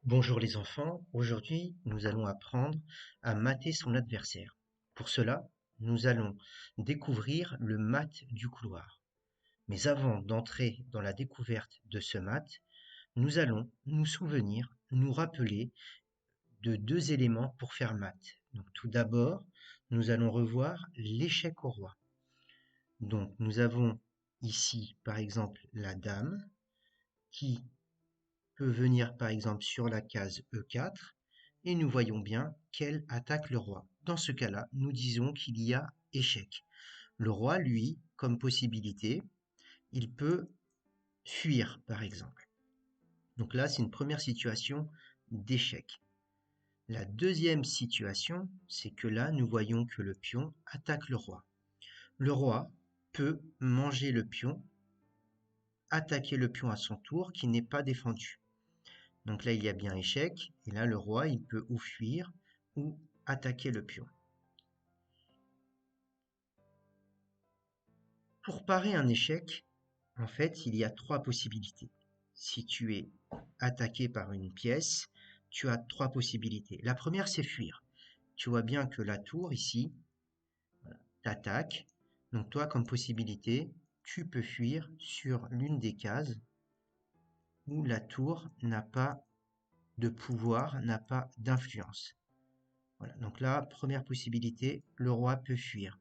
Bonjour les enfants, aujourd'hui nous allons apprendre à mater son adversaire. Pour cela, nous allons découvrir le mat du couloir. Mais avant d'entrer dans la découverte de ce mat, nous allons nous souvenir, nous rappeler de deux éléments pour faire mat. Donc tout d'abord, nous allons revoir l'échec au roi. Donc nous avons ici par exemple la dame qui peut venir par exemple sur la case E4 et nous voyons bien qu'elle attaque le roi. Dans ce cas-là, nous disons qu'il y a échec. Le roi, lui, comme possibilité, il peut fuir par exemple. Donc là, c'est une première situation d'échec. La deuxième situation, c'est que là, nous voyons que le pion attaque le roi. Le roi peut manger le pion, attaquer le pion à son tour qui n'est pas défendu. Donc là, il y a bien échec. Et là, le roi, il peut ou fuir ou attaquer le pion. Pour parer un échec, en fait, il y a trois possibilités. Si tu es attaqué par une pièce, tu as trois possibilités. La première, c'est fuir. Tu vois bien que la tour, ici, t'attaque. Donc toi, comme possibilité, tu peux fuir sur l'une des cases où la tour n'a pas de pouvoir, n'a pas d'influence. Voilà, donc là, première possibilité, le roi peut fuir.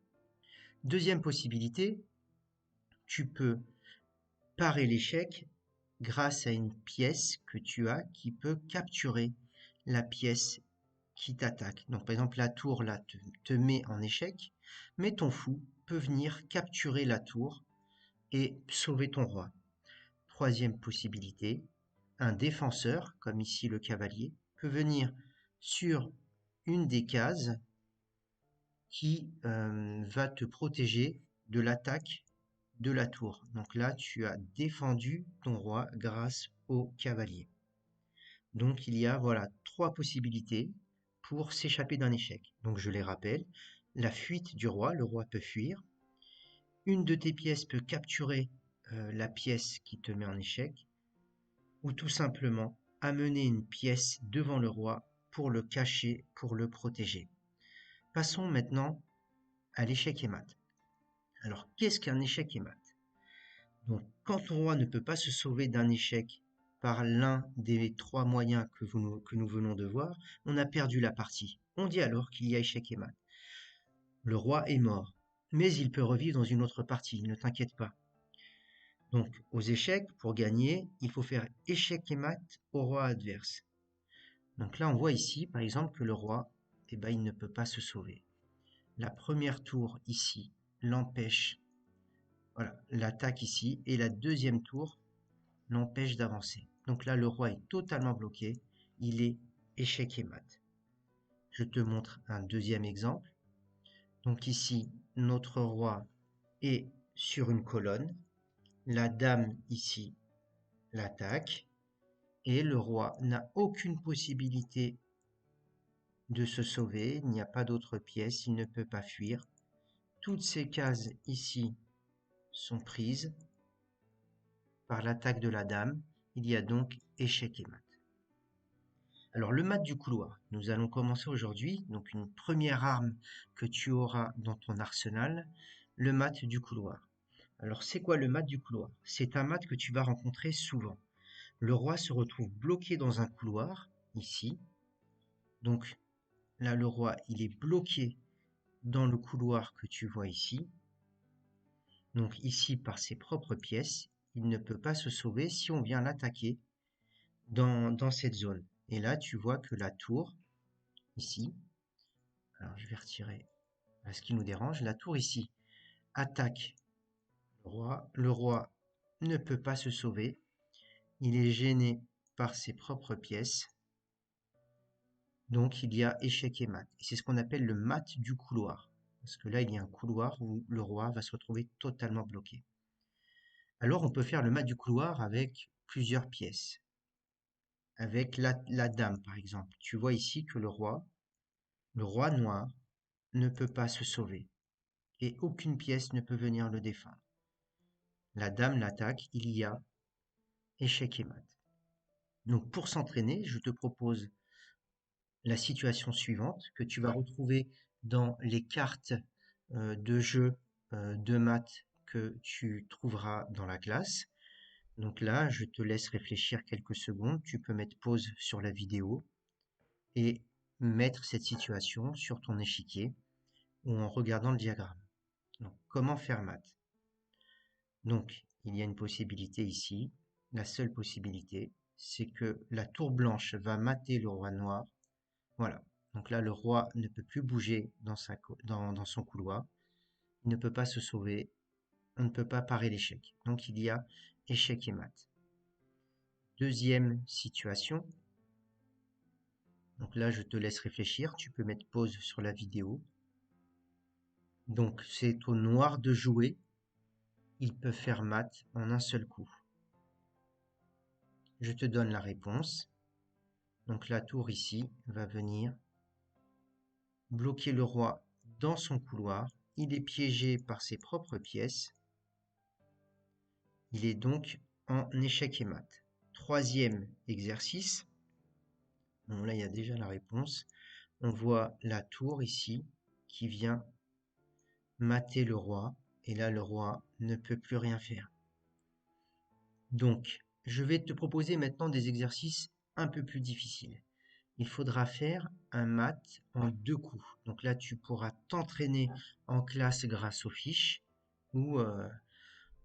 Deuxième possibilité, tu peux parer l'échec grâce à une pièce que tu as qui peut capturer la pièce qui t'attaque. Donc par exemple, la tour là te met en échec, mais ton fou peut venir capturer la tour et sauver ton roi. Troisième possibilité, un défenseur, comme ici le cavalier, peut venir sur une des cases qui va te protéger de l'attaque de la tour. Donc là, tu as défendu ton roi grâce au cavalier. Donc il y a voilà trois possibilités pour s'échapper d'un échec. Donc je les rappelle, la fuite du roi, le roi peut fuir. Une de tes pièces peut capturer la pièce qui te met en échec, ou tout simplement amener une pièce devant le roi pour le cacher, pour le protéger. Passons maintenant à l'échec et mat. Alors, qu'est-ce qu'un échec et mat? Donc, quand ton roi ne peut pas se sauver d'un échec par l'un des trois moyens que nous venons de voir, on a perdu la partie. On dit alors qu'il y a échec et mat. Le roi est mort, mais il peut revivre dans une autre partie, ne t'inquiète pas. Donc, aux échecs, pour gagner, il faut faire échec et mat au roi adverse. Donc là, on voit ici, par exemple, que le roi, eh ben, il ne peut pas se sauver. La première tour ici l'empêche, voilà, l'attaque ici, et la deuxième tour l'empêche d'avancer. Donc là, le roi est totalement bloqué, il est échec et mat. Je te montre un deuxième exemple. Donc ici, notre roi est sur une colonne, la dame ici l'attaque, et le roi n'a aucune possibilité de se sauver, il n'y a pas d'autre pièce, il ne peut pas fuir. Toutes ces cases ici sont prises par l'attaque de la dame, il y a donc échec et mat. Alors le mat du couloir, nous allons commencer aujourd'hui, donc une première arme que tu auras dans ton arsenal, le mat du couloir. Alors c'est quoi le mat du couloir? C'est un mat que tu vas rencontrer souvent. Le roi se retrouve bloqué dans un couloir, ici. Donc là le roi il est bloqué dans le couloir que tu vois ici. Donc ici par ses propres pièces, il ne peut pas se sauver si on vient l'attaquer dans cette zone. Et là tu vois que la tour, ici, alors je vais retirer ce qui nous dérange, la tour ici attaque le roi. Le roi ne peut pas se sauver. Il est gêné par ses propres pièces. Donc il y a échec et mat. Et c'est ce qu'on appelle le mat du couloir. Parce que là, il y a un couloir où le roi va se retrouver totalement bloqué. Alors on peut faire le mat du couloir avec plusieurs pièces. Avec la dame, par exemple. Tu vois ici que le roi noir, ne peut pas se sauver. Et aucune pièce ne peut venir le défendre. La dame l'attaque, il y a échec et mat. Donc pour s'entraîner, je te propose la situation suivante que tu vas retrouver dans les cartes de jeu de maths que tu trouveras dans la classe. Donc là, je te laisse réfléchir quelques secondes. Tu peux mettre pause sur la vidéo et mettre cette situation sur ton échiquier ou en regardant le diagramme. Donc, comment faire maths? Donc, il y a une possibilité ici. La seule possibilité, c'est que la tour blanche va mater le roi noir. Voilà. Donc là, le roi ne peut plus bouger dans son couloir. Il ne peut pas se sauver. On ne peut pas parer l'échec. Donc, il y a échec et mat. Deuxième situation. Donc là, je te laisse réfléchir. Tu peux mettre pause sur la vidéo. Donc, c'est au noir de jouer. Il peut faire mat en un seul coup. Je te donne la réponse. Donc la tour ici va venir bloquer le roi dans son couloir. Il est piégé par ses propres pièces. Il est donc en échec et mat. Troisième exercice. Bon, là, il y a déjà la réponse. On voit la tour ici qui vient mater le roi. Et là, le roi ne peut plus rien faire. Donc, je vais te proposer maintenant des exercices un peu plus difficiles. Il faudra faire un mat en 2 coups. Donc là, tu pourras t'entraîner en classe grâce aux fiches ou,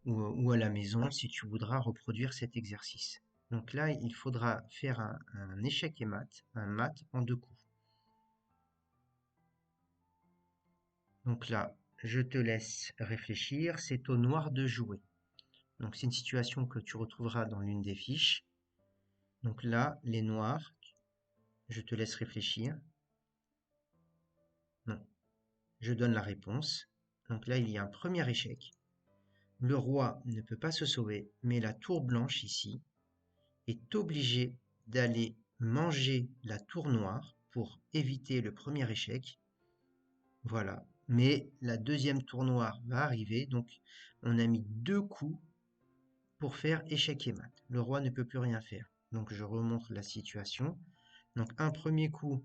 ou à la maison si tu voudras reproduire cet exercice. Donc là, il faudra faire un échec et mat, un mat en 2 coups. Donc là, je te laisse réfléchir. C'est au noir de jouer. Donc c'est une situation que tu retrouveras dans l'une des fiches. Donc là, les noirs, je te laisse réfléchir. Non, je donne la réponse. Donc là, il y a un premier échec. Le roi ne peut pas se sauver, mais la tour blanche ici est obligée d'aller manger la tour noire pour éviter le premier échec. Voilà. Mais la deuxième tour noire va arriver, donc on a mis 2 coups pour faire échec et mat. Le roi ne peut plus rien faire. Donc je remonte la situation. Donc un premier coup,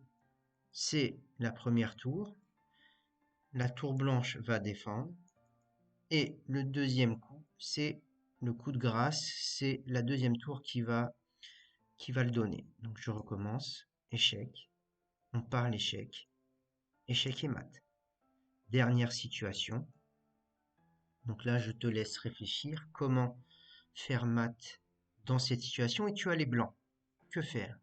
c'est la première tour. La tour blanche va défendre. Et le deuxième coup, c'est le coup de grâce. C'est la deuxième tour qui va le donner. Donc je recommence. Échec. On parle échec. Échec et mat. Dernière situation. Donc là, je te laisse réfléchir. Comment faire mat dans cette situation? Et tu as les blancs. Que faire?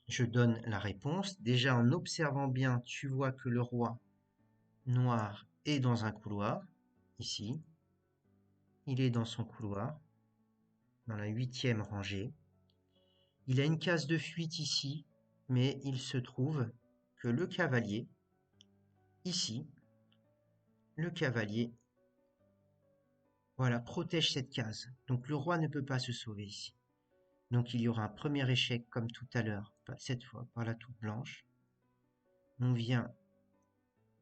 Je donne la réponse. Déjà, en observant bien, tu vois que le roi noir est dans un couloir. Ici. Il est dans son couloir. Dans la 8e rangée. Il a une case de fuite ici, mais il se trouve que le cavalier, ici, le cavalier, voilà, protège cette case. Donc le roi ne peut pas se sauver ici. Donc il y aura un premier échec comme tout à l'heure, cette fois par la tour blanche. On vient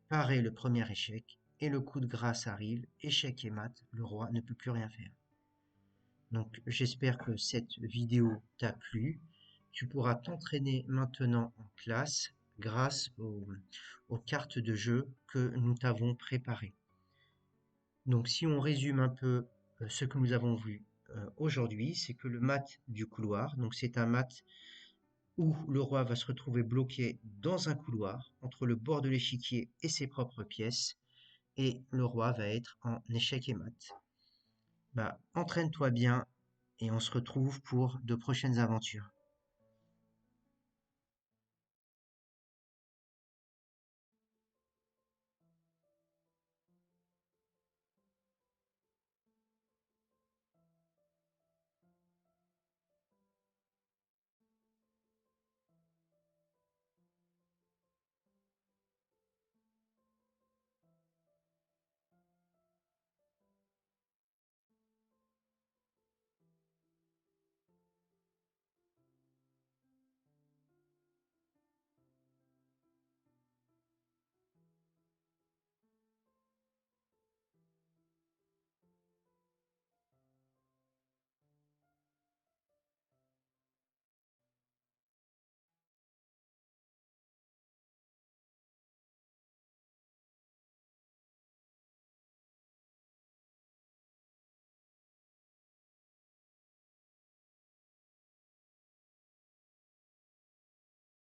parer le premier échec et le coup de grâce arrive, échec et mat, le roi ne peut plus rien faire. Donc j'espère que cette vidéo t'a plu. Tu pourras t'entraîner maintenant en classe grâce aux cartes de jeu que nous t'avons préparées. Donc si on résume un peu ce que nous avons vu aujourd'hui, c'est que le mat du couloir, donc c'est un mat où le roi va se retrouver bloqué dans un couloir entre le bord de l'échiquier et ses propres pièces, et le roi va être en échec et mat. Bah, entraîne-toi bien et on se retrouve pour de prochaines aventures.